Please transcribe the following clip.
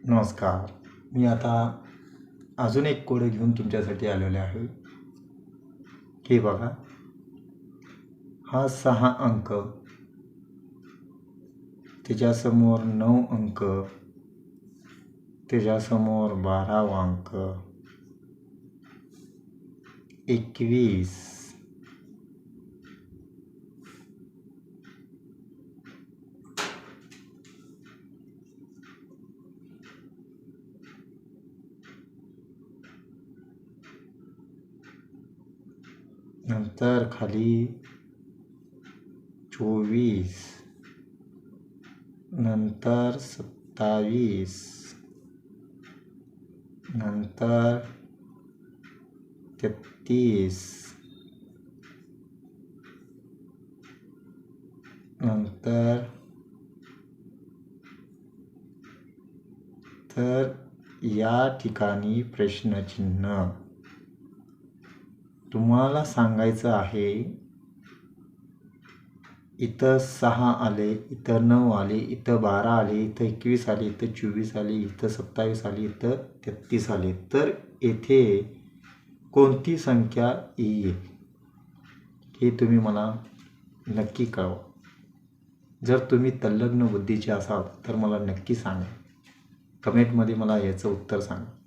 नमस्कार. मी आता अजून एक कोड घेऊन तुमच्यासाठी आलेले आहे. हे बघा, हा 6 अंक, त्याच्यासमोर 9 अंक, त्याच्यासमोर 12वा अंक, 21, नंतर खाली 24, नंतर 27, नंतर 33, नंतर तर या ठिकाणी प्रश्नचिन्ह. तुम्हाला सांगायचं आहे, इथं 6 आले, इथं 9 आले, इथं 12 आले, इथं 21 आले, इथं 24 आले, इथं 27 आले, इथं 33 आले. तर येथे कोणती संख्या येईल हे तुम्ही मला नक्की कळवा. जर तुम्ही तल्लग्न बुद्धीचे असाल तर मला नक्की सांगा. कमेंटमध्ये मला याचं उत्तर सांगा.